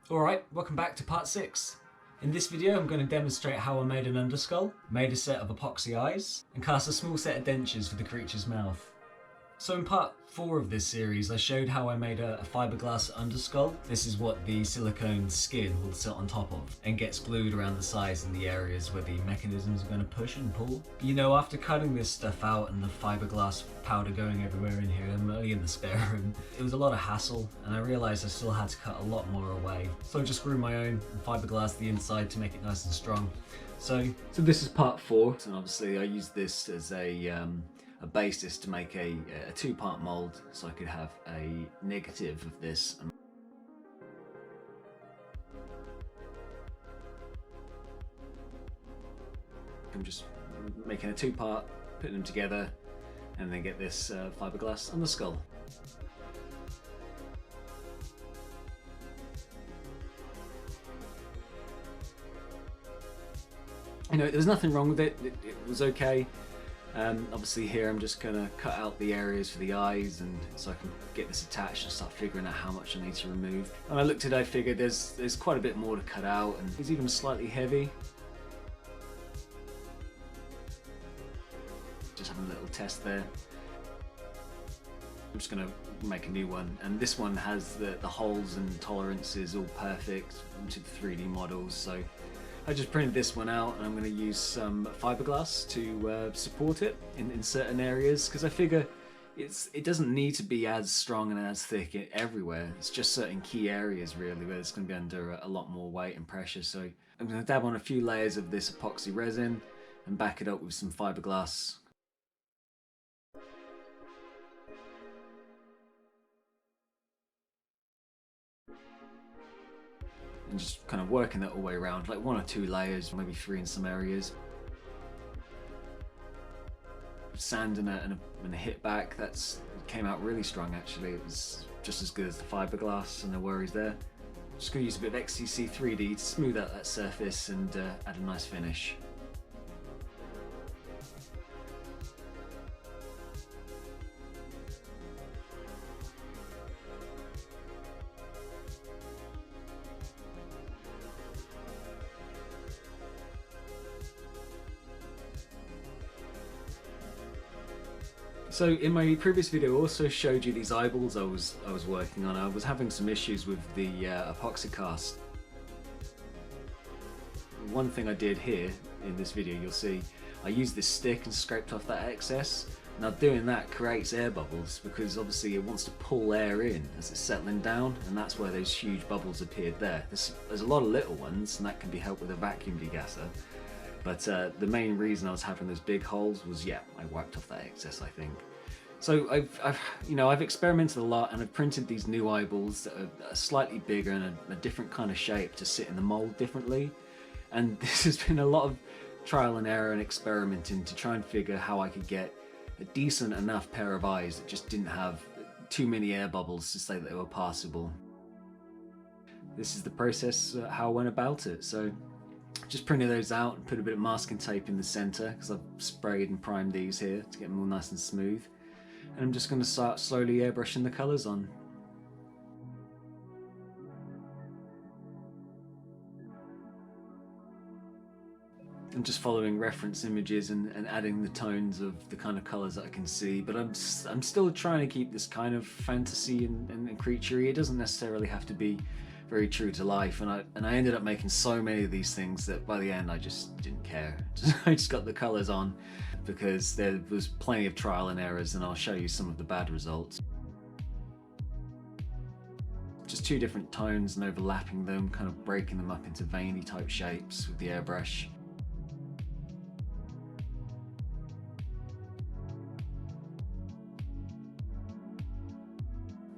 Alright, welcome back to part 6. In this video I'm going to demonstrate how I made an underskull, made a set of epoxy eyes, and cast a small set of dentures for the creature's mouth. So in part 4 of this series I showed how I made a fiberglass underskull. This is what the silicone skin will sit on top of and gets glued around the sides in the areas where the mechanisms are going to push and pull. You know, after cutting this stuff out and the fiberglass powder going everywhere in here, I'm only in the spare room, it was a lot of hassle and I realised I still had to cut a lot more away. So I just grew my own and fiberglassed the inside to make it nice and strong. So this is part 4, and obviously I used this as a basis to make a 2-part mould so I could have a negative of this. I'm just making a 2-part, putting them together, and then get this fiberglass underskull. You know, there's nothing wrong with it, it was okay. Obviously here I'm just going to cut out the areas for the eyes, and so I can get this attached and start figuring out how much I need to remove. When I looked at it, I figured there's quite a bit more to cut out, and it's even slightly heavy. Just having a little test there. I'm just going to make a new one, and this one has the holes and tolerances all perfect to the 3D models, so I just printed this one out, and I'm going to use some fiberglass to support it in certain areas, because I figure it doesn't need to be as strong and as thick everywhere. It's just certain key areas really where it's going to be under a lot more weight and pressure. So I'm going to dab on a few layers of this epoxy resin and back it up with some fiberglass. And just kind of working that all the way around, like 1 or 2 layers, maybe 3 in some areas. Sand and a hit back, it came out really strong actually. It was just as good as the fiberglass, so no worries there. Just going to use a bit of XTC 3D to smooth out that surface and add a nice finish. So in my previous video I also showed you these eyeballs I was working on. I was having some issues with the epoxy cast. One thing I did here in this video, you'll see, I used this stick and scraped off that excess. Now doing that creates air bubbles because obviously it wants to pull air in as it's settling down, and that's where those huge bubbles appeared there. There's a lot of little ones, and that can be helped with a vacuum degasser. But the main reason I was having those big holes was, yeah, I wiped off that excess, I think. So I've experimented a lot, and I've printed these new eyeballs that are slightly bigger and a different kind of shape to sit in the mold differently. And this has been a lot of trial and error and experimenting to try and figure how I could get a decent enough pair of eyes that just didn't have too many air bubbles to say that they were passable. This is the process, how I went about it. So just printed those out and put a bit of masking tape in the center because I've sprayed and primed these here to get them all nice and smooth. And I'm just going to start slowly airbrushing the colours on. I'm just following reference images and adding the tones of the kind of colours that I can see, but I'm still trying to keep this kind of fantasy and creaturey. It doesn't necessarily have to be very true to life, and I ended up making so many of these things that by the end I just didn't care. I just got the colours on because there was plenty of trial and errors, and I'll show you some of the bad results. Just 2 different tones and overlapping them, kind of breaking them up into veiny type shapes with the airbrush.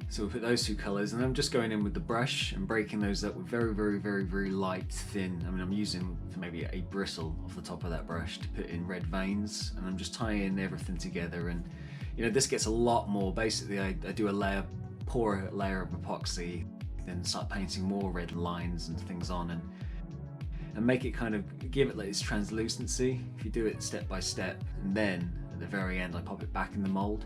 So we'll put those 2 colours, and I'm just going in with the brush and breaking those up with very light, thin. I mean, I'm using maybe a bristle off the top of that brush to put in red veins, and I'm just tying everything together. And you know, this gets a lot more. Basically, I do pour a layer of epoxy, then start painting more red lines and things on, and make it kind of give it like this translucency. If you do it step by step, and then at the very end I pop it back in the mold.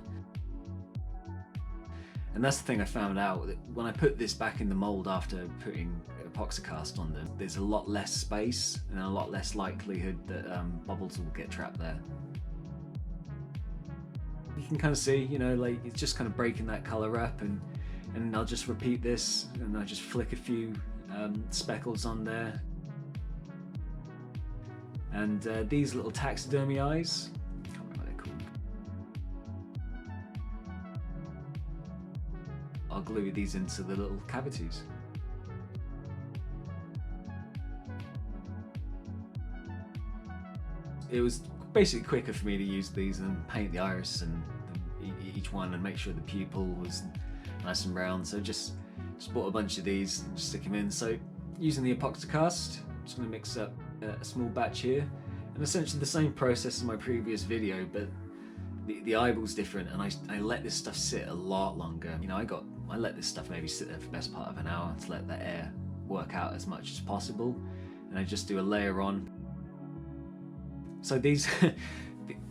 And that's the thing I found out, that when I put this back in the mold after putting epoxicast on them, there's a lot less space and a lot less likelihood that bubbles will get trapped there. You can kind of see, you know, like it's just kind of breaking that color up, and I'll just repeat this, and I'll just flick a few speckles on there. And these little taxidermy eyes, I can't remember what they're called. I'll glue these into the little cavities. It was basically quicker for me to use these and paint the iris and each one and make sure the pupil was nice and round. So just bought a bunch of these and just stick them in. So using the epoxicast, I'm just going to mix up a small batch here, and essentially the same process as my previous video, but the eyeball's different, and I let this stuff sit a lot longer. You know, I let this stuff maybe sit there for the best part of an hour to let the air work out as much as possible, and I just do a layer on. So these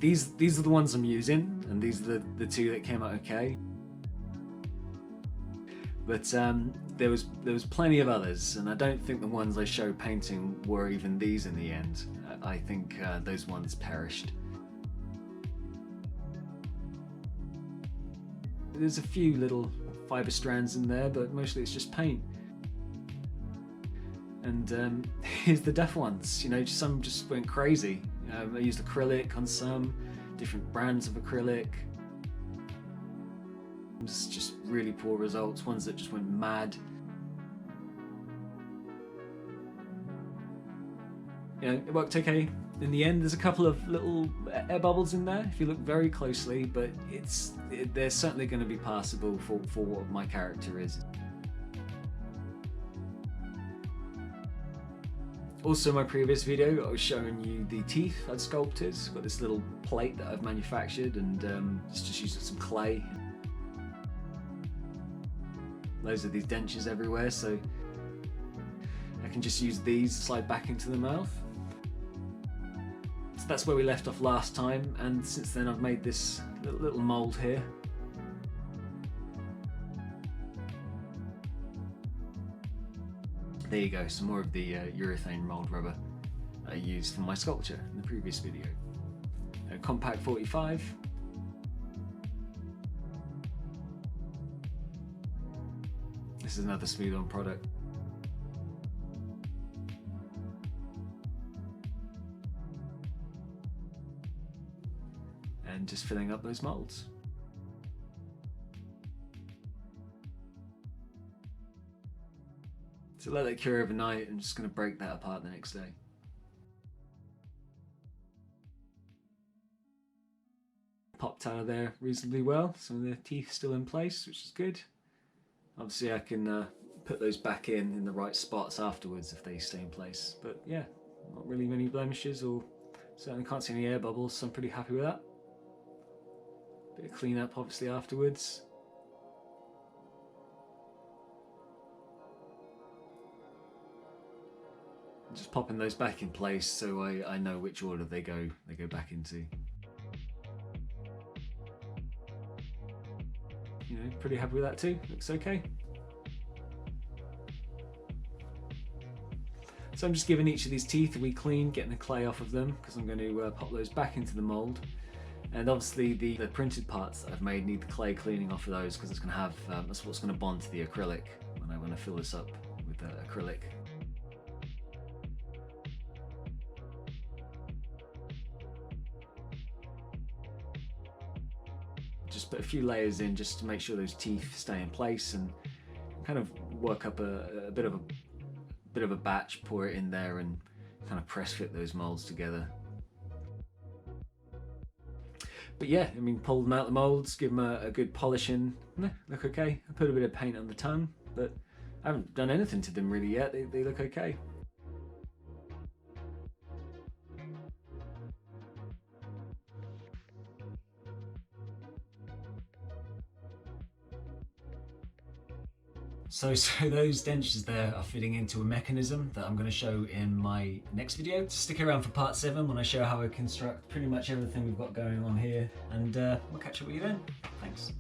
these are the ones I'm using, and these are the two that came out okay. But there was plenty of others, and I don't think the ones I showed painting were even these in the end. I think those ones perished. There's a few little fibre strands in there, but mostly it's just paint. And here's the deaf ones. You know, some just went crazy. I used acrylic on some, different brands of acrylic. It's just really poor results, ones that just went mad. You know, it worked okay in the end. There's a couple of little air bubbles in there if you look very closely, but they're certainly going to be passable for what my character is. Also, in my previous video, I was showing you the teeth I'd sculpted. I've got this little plate that I've manufactured, and just used some clay. Loads of these dentures everywhere, so I can just use these to slide back into the mouth. So that's where we left off last time, and since then I've made this little mold here. There you go, some more of the urethane mold rubber I used for my sculpture in the previous video. Compact 45. This is another smooth on product. And just filling up those molds. So let that cure overnight. I'm just going to break that apart the next day. Popped out of there reasonably well. Some of the teeth still in place, which is good. Obviously I can put those back in the right spots afterwards if they stay in place. But yeah, not really many blemishes, or certainly can't see any air bubbles, so I'm pretty happy with that. Bit of clean up obviously afterwards. Just popping those back in place so I know which order they go back into. You know, pretty happy with that too. Looks okay. So I'm just giving each of these teeth a wee clean, getting the clay off of them, because I'm going to pop those back into the mold. And obviously the printed parts that I've made need the clay cleaning off of those, because it's going to have that's what's going to bond to the acrylic when I fill this up with acrylic. Just put a few layers in just to make sure those teeth stay in place, and kind of work up a bit of a batch, pour it in there, and kind of press fit those molds together. But yeah, I mean, pull them out the molds, give them a good polishing. Look okay. I put a bit of paint on the tongue, but I haven't done anything to them really yet. They look okay. So those dentures there are fitting into a mechanism that I'm going to show in my next video. Stick around for part 7 when I show how I construct pretty much everything we've got going on here, and we'll catch up with you then. Thanks.